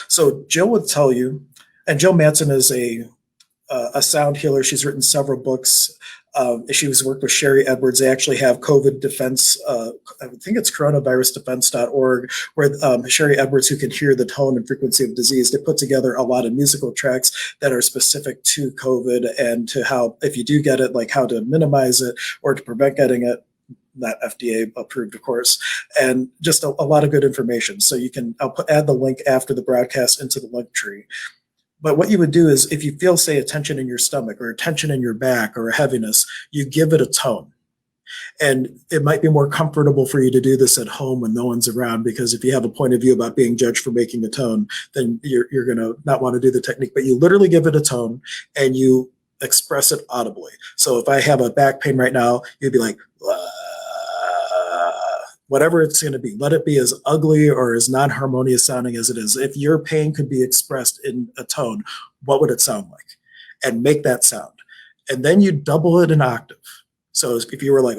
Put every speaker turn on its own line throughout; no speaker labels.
So Jill would tell you, and Jill Manson is a sound healer. She's written several books. She was worked with Sherry Edwards. They actually have COVID defense. I think it's coronavirusdefense.org, where Sherry Edwards, who can hear the tone and frequency of disease, they put together a lot of musical tracks that are specific to COVID and to how, if you do get it, like how to minimize it or to prevent getting it. Not FDA approved, of course, and just a lot of good information. So add the link after the broadcast into the link tree. But what you would do is if you feel, say, a tension in your stomach or a tension in your back or a heaviness, you give it a tone. And it might be more comfortable for you to do this at home when no one's around, because if you have a point of view about being judged for making a tone, then you're going to not want to do the technique. But you literally give it a tone and you express it audibly. So if I have a back pain right now, you'd be like, whatever it's going to be, let it be as ugly or as non-harmonious sounding as it is. If your pain could be expressed in a tone, what would it sound like? And make that sound. And then you double it an octave. So if you were like,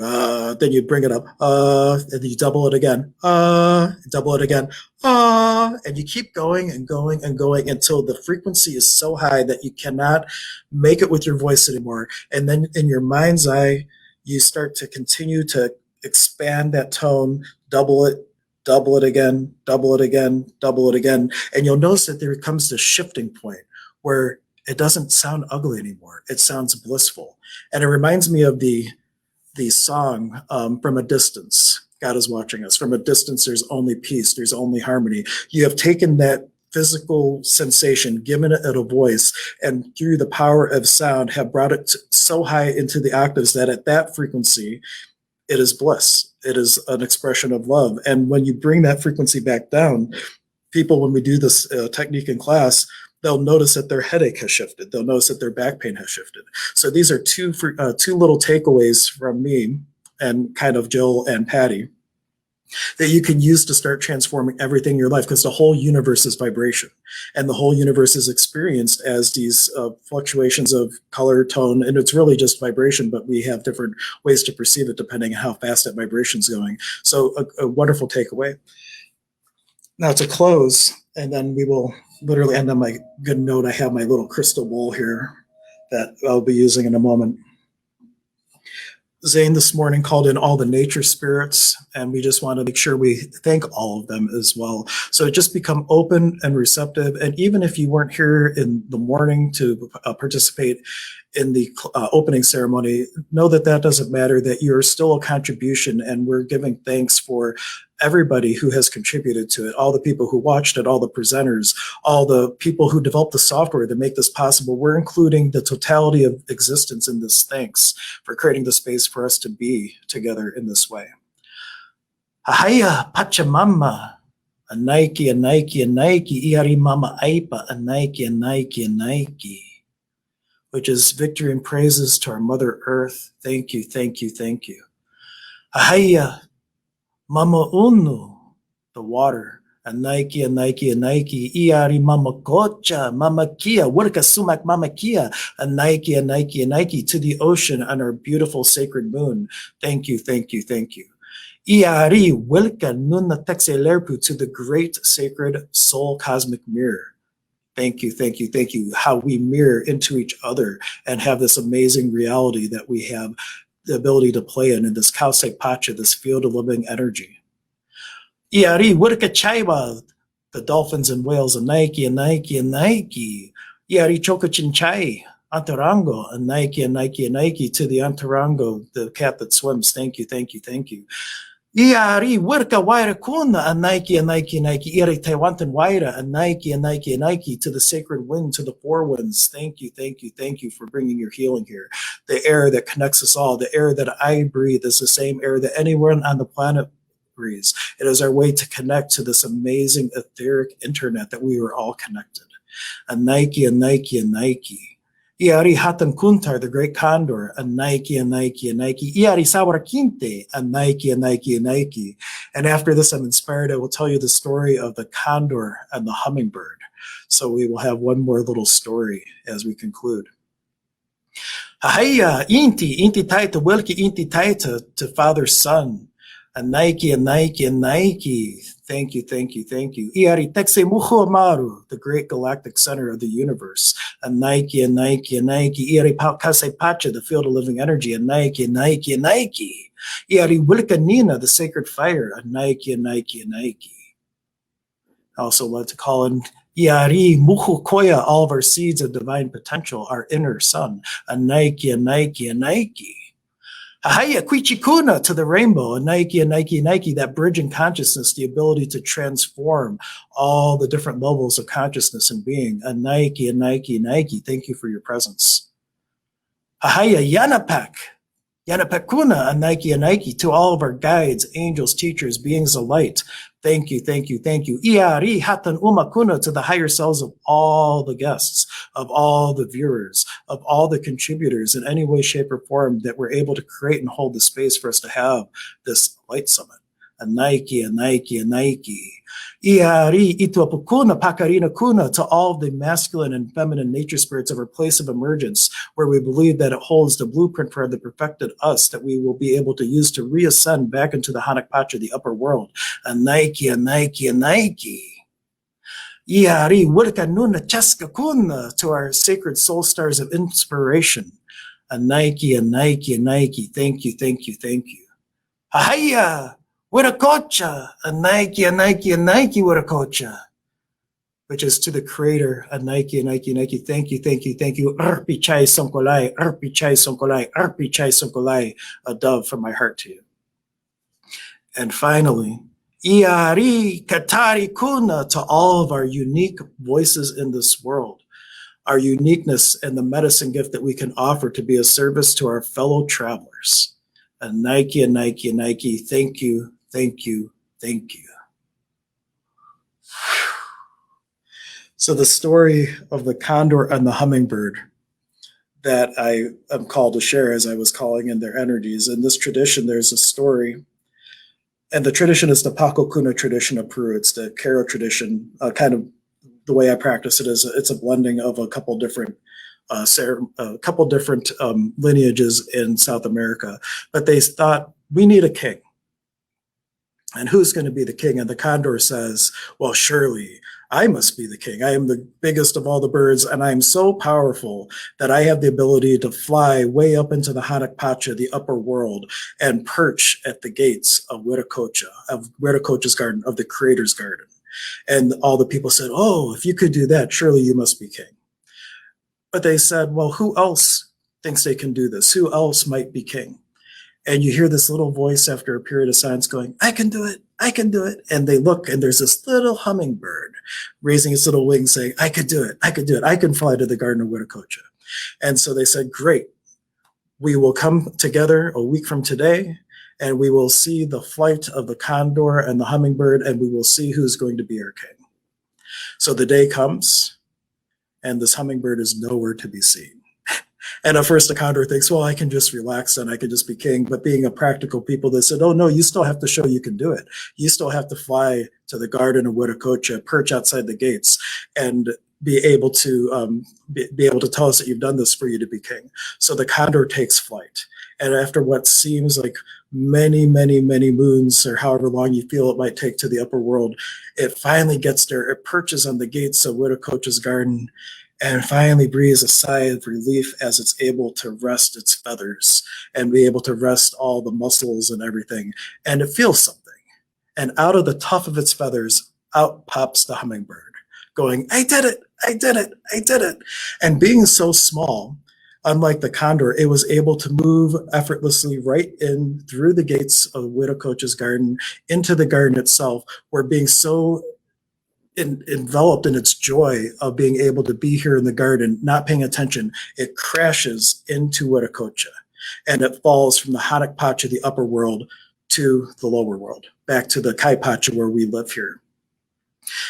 then you bring it up, and then you double it again, double it again, and you keep going and going and going until the frequency is so high that you cannot make it with your voice anymore. And then in your mind's eye, you start to continue to expand that tone, double it again, double it again, double it again. And you'll notice that there comes this shifting point where it doesn't sound ugly anymore. It sounds blissful. And it reminds me of the song From a Distance. God is watching us. From a distance, there's only peace. There's only harmony. You have taken that physical sensation, given it a voice, and through the power of sound have brought it so high into the octaves that at that frequency, it is bliss. It is an expression of love. And when you bring that frequency back down, people, when we do this technique in class, they'll notice that their headache has shifted. They'll notice that their back pain has shifted. So these are two little takeaways from me and kind of Jill and Patty that you can use to start transforming everything in your life, because the whole universe is vibration and the whole universe is experienced as these fluctuations of color, tone, and it's really just vibration, but we have different ways to perceive it depending on how fast that vibration is going. So a wonderful takeaway. Now to close, and then we will literally end on my good note. I have my little crystal bowl here that I'll be using in a moment. Zane this morning called in all the nature spirits, and we just want to make sure we thank all of them as well. So just become open and receptive. And even if you weren't here in the morning to participate in the opening ceremony, know that that doesn't matter, that you're still a contribution, and we're giving thanks for everybody who has contributed to it, all the people who watched it, all the presenters, all the people who developed the software to make this possible. We're including the totality of existence in this thanks for creating the space for us to be together in this way. Ahaya Pachamama, a Nike, a Nike, a Nike, Iari Mama Aipa, a Nike, a Nike, a Nike, which is victory and praises to our Mother Earth. Thank you, thank you, thank you. Ahaya Mama Unu, the water, a Nike, a Nike, a Nike, Iari Mama Kocha, Mama Kia, Wurka Sumak Mama Kia, a Nike, a Nike, a Nike, to the ocean on our beautiful sacred moon. Thank you, thank you, thank you. Iari Wilka Nuna Texelerpu, to the great sacred soul cosmic mirror. Thank you, thank you, thank you. How we mirror into each other and have this amazing reality that we have the ability to play in this Kausek Pacha, this field of living energy. Iari Wurka Chaiba, the dolphins and whales, a Nike, a Nike, a Nike. Iari Chokachinchay, Antarango, a Nike, a Nike, a Nike, to the Antarango, the cat that swims. Thank you, thank you, thank you. Iari Wurka Waira Kuna, a Nike, a Nike, a Nike, Iari Taiwantan Waira, a Nike, a Nike, a Nike, to the sacred wind, to the four winds. Thank you, thank you, thank you for bringing your healing here. The air that connects us all, the air that I breathe is the same air that anyone on the planet breathes. It is our way to connect to this amazing etheric internet that we are all connected. A Nike, a Nike, a Nike. Iari Hatan Kuntar, the great condor, a Nike, a Nike, a Nike. Iari Sawara Kinte, a Nike, a Nike, a Nike. And after this, I'm inspired. I will tell you the story of the condor and the hummingbird. So we will have one more little story as we conclude. Ahaya, Inti Taita, Wilki Inti Taita, to Father Son. A Nike, a Nike, a Nike. Thank you, thank you, thank you. Iari Texe Muhu Amaru, the great galactic center of the universe. A Nike, a Nike, a Nike. Iari Kase Pacha, the field of living energy. A Nike, a Nike, a Nike. Iari Wilkanina, the sacred fire. A Nike, a Nike, a Nike. I also like to call in Iari Muhu Koya, all of our seeds of divine potential, our inner sun. A Nike, a Nike, a Nike. Ahaya Quichikuna to the rainbow, a Nike, that bridge in consciousness, the ability to transform all the different levels of consciousness and being. A Nike. Thank you for your presence. Ahaya Yanapekuna, a Nike, to all of our guides, angels, teachers, beings of light. Thank you, thank you, thank you. Iari Hatan Umakuna, to the higher selves of all the guests, of all the viewers, of all the contributors in any way, shape, or form that we're able to create and hold the space for us to have this light summit. A Nike. Iari Ituapukuna Pakarina Kuna, to all the masculine and feminine nature spirits of our place of emergence, where we believe that it holds the blueprint for the perfected us that we will be able to use to reascend back into the Hanak Pacha, the upper world. A Nike. Iari Wurkanuna Cheska Kuna, to our sacred soul stars of inspiration. A Nike. Thank you, thank you, thank you. Ahaya Wirakocha, a Nike, Wirakocha, which is to the creator, a Nike. Thank you. Arpi Chai Sonkolai, a dove from my heart to you. And finally, Iari Katari Kuna, to all of our unique voices in this world, our uniqueness and the medicine gift that we can offer to be a service to our fellow travelers. A Nike. Thank you. So the story of the condor and the hummingbird that I am called to share, as I was calling in their energies. In this tradition, there's a story, and the tradition is the Paco Cuna tradition of Peru. It's the Caro tradition. Kind of the way I practice it is it's a blending of a couple different lineages in South America. But they thought, we need a king. And who's going to be the king? And the condor says, well, surely I must be the king. I am the biggest of all the birds, and I am so powerful that I have the ability to fly way up into the Hanak Pacha, the upper world, and perch at the gates of Wiracocha's garden, of the creator's garden. And all the people said, oh, if you could do that, surely you must be king. But they said, well, who else thinks they can do this? Who else might be king? And you hear this little voice after a period of silence going, I can do it. And they look, and there's this little hummingbird raising its little wings saying, I could do it. I can fly to the Garden of Wiracocha. And so they said, great. We will come together a week from today, and we will see the flight of the condor and the hummingbird, and we will see who's going to be our king. So the day comes, and this hummingbird is nowhere to be seen. And at first the condor thinks, well, I can just relax and I can just be king. But being a practical people, they said, oh, no, you still have to show you can do it. You still have to fly to the Garden of Wiracocha, perch outside the gates, and be able to tell us that you've done this for you to be king. So the condor takes flight. And after what seems like many moons, or however long you feel it might take to the upper world, it finally gets there. It perches on the gates of Wiracocha's garden, and finally breathes a sigh of relief as it's able to rest its feathers and be able to rest all the muscles and everything. And it feels something. And out of the tuft of its feathers, out pops the hummingbird, going, I did it. And being so small, unlike the condor, it was able to move effortlessly right in through the gates of Wiracocha's garden into the garden itself, where being so enveloped in its joy of being able to be here in the garden, not paying attention, it crashes into Wiracocha, and it falls from the Hanak Pacha, the upper world, to the lower world, back to the Kai Pacha where we live here.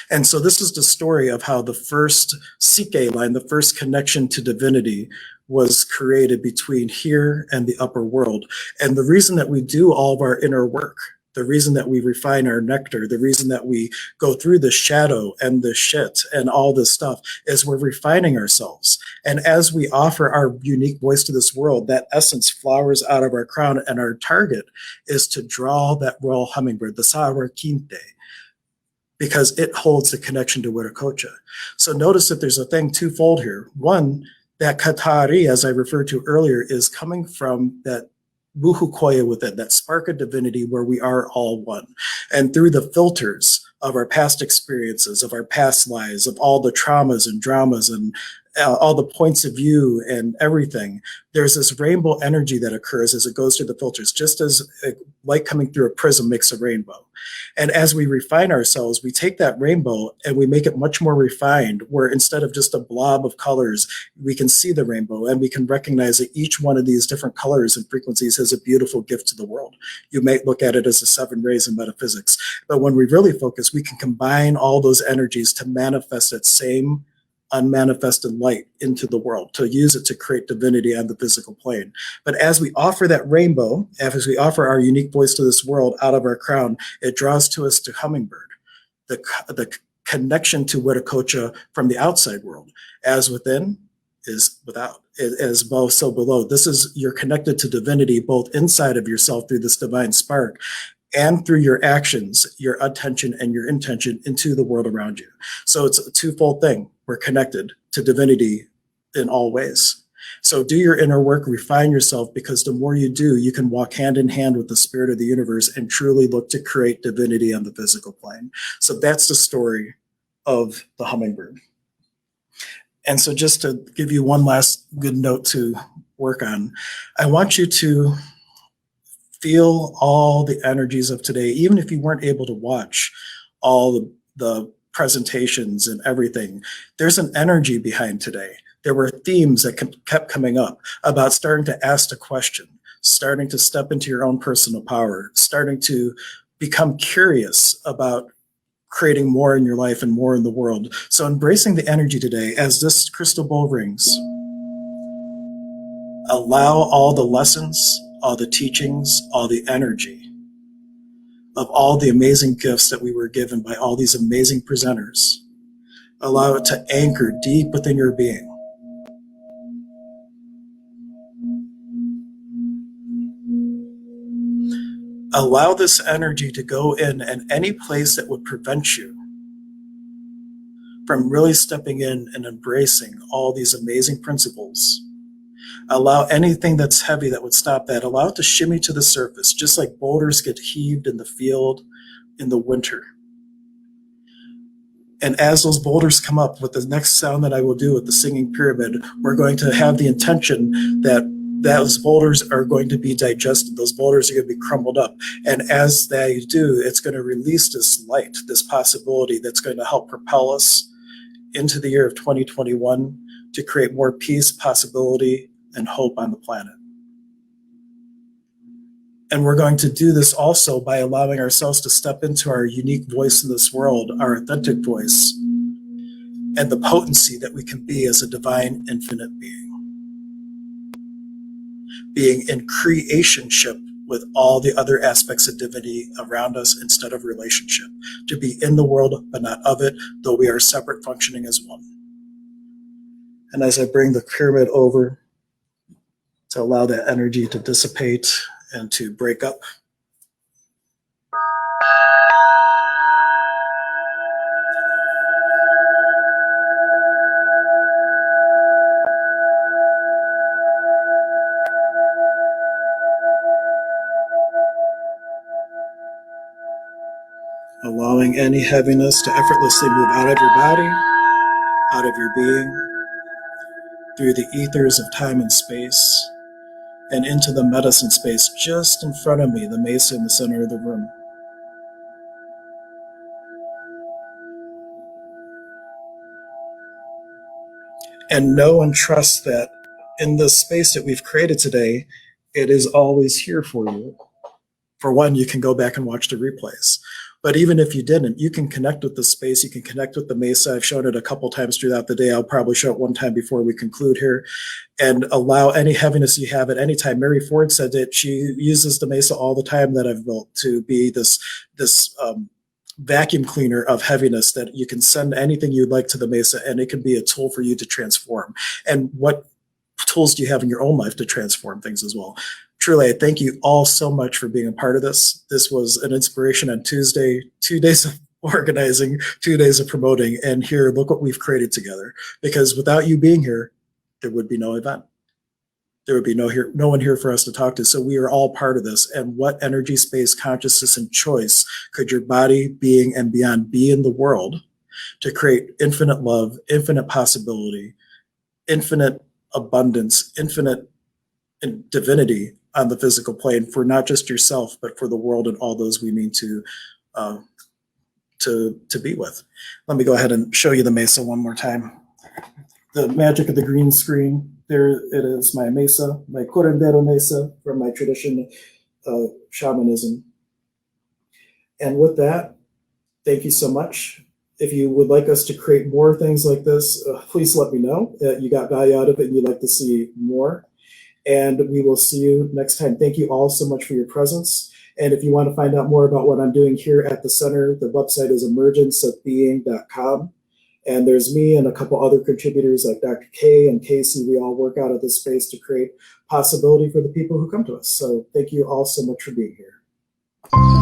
And so this is the story of how the first Psique line, the first connection to divinity, was created between here and the upper world. And the reason that we do all of our inner work The reason that we refine our nectar, the reason that we go through the shadow and the shit and all this stuff is we're refining ourselves. And as we offer our unique voice to this world, that essence flowers out of our crown. And our target is to draw that royal hummingbird, the Sawa Quinte, because it holds the connection to Wiracocha. So notice that there's a thing twofold here. One, that Katari, as I referred to earlier, is coming from that Buhukoya within, that spark of divinity where we are all one. And through the filters of our past experiences, of our past lives, of all the traumas and dramas and all the points of view and everything, there's this rainbow energy that occurs as it goes through the filters, just as light coming through a prism makes a rainbow. And as we refine ourselves, we take that rainbow and we make it much more refined, where instead of just a blob of colors, we can see the rainbow and we can recognize that each one of these different colors and frequencies is a beautiful gift to the world. You may look at it as the 7 rays in metaphysics, but when we really focus, we can combine all those energies to manifest that same unmanifested light into the world, to use it to create divinity on the physical plane. But as we offer that rainbow, as we offer our unique voice to this world out of our crown, it draws to us to hummingbird, the connection to Wiracocha from the outside world. As within is without, as above, so below. This is, you're connected to divinity both inside of yourself through this divine spark, and through your actions, your attention and your intention into the world around you. So it's a twofold thing. We're connected to divinity in all ways. So do your inner work, refine yourself, because the more you do, you can walk hand in hand with the spirit of the universe and truly look to create divinity on the physical plane. So that's the story of the hummingbird. And so just to give you one last good note to work on, I want you to feel all the energies of today, even if you weren't able to watch all the presentations and everything. There's an energy behind today. There were themes that kept coming up about starting to ask the question, starting to step into your own personal power, starting to become curious about creating more in your life and more in the world. So embracing the energy today as this crystal ball rings, allow all the lessons, all the teachings, all the energy of all the amazing gifts that we were given by all these amazing presenters. Allow it to anchor deep within your being. Allow this energy to go in and any place that would prevent you from really stepping in and embracing all these amazing principles. Allow anything that's heavy that would stop that, allow it to shimmy to the surface, just like boulders get heaved in the field in the winter. And as those boulders come up, with the next sound that I will do with the singing pyramid, we're going to have the intention that those boulders are going to be digested. Those boulders are going to be crumbled up. And as they do, it's going to release this light, this possibility that's going to help propel us into the year of 2021 to create more peace, possibility, and hope on the planet. And we're going to do this also by allowing ourselves to step into our unique voice in this world, our authentic voice, and the potency that we can be as a divine infinite being. Being in creationship with all the other aspects of divinity around us instead of relationship. To be in the world, but not of it, though we are separate, functioning as one. And as I bring the pyramid over to allow that energy to dissipate and to break up, allowing any heaviness to effortlessly move out of your body, out of your being, through the ethers of time and space, and into the medicine space just in front of me, the mesa in the center of the room. And know and trust that in the space that we've created today, it is always here for you. For one, you can go back and watch the replays. But even if you didn't, you can connect with the space. You can connect with the Mesa. I've shown it a couple times throughout the day. I'll probably show it one time before we conclude here, and allow any heaviness you have at any time. Mary Ford said that she uses the Mesa all the time that I've built to be this vacuum cleaner of heaviness, that you can send anything you'd like to the Mesa and it can be a tool for you to transform. And what tools do you have in your own life to transform things as well? Truly, I thank you all so much for being a part of this. This was an inspiration on Tuesday, 2 days of organizing, 2 days of promoting, and here, look what we've created together. Because without you being here, there would be no event. There would be no one here for us to talk to. So we are all part of this. And what energy, space, consciousness, and choice could your body, being, and beyond be in the world to create infinite love, infinite possibility, infinite abundance, infinite divinity on the physical plane for not just yourself, but for the world and all those we mean to be with. Let me go ahead and show you the Mesa one more time. The magic of the green screen. There it is, my Mesa, my curandero Mesa from my tradition of shamanism. And with that, thank you so much. If you would like us to create more things like this, please let me know that you got value out of it and you'd like to see more. And we will see you next time. Thank you all so much for your presence. And if you want to find out more about what I'm doing here at the center, the website is emergenceofbeing.com. And there's me and a couple other contributors like Dr. K and Casey. We all work out of this space to create possibility for the people who come to us. So thank you all so much for being here.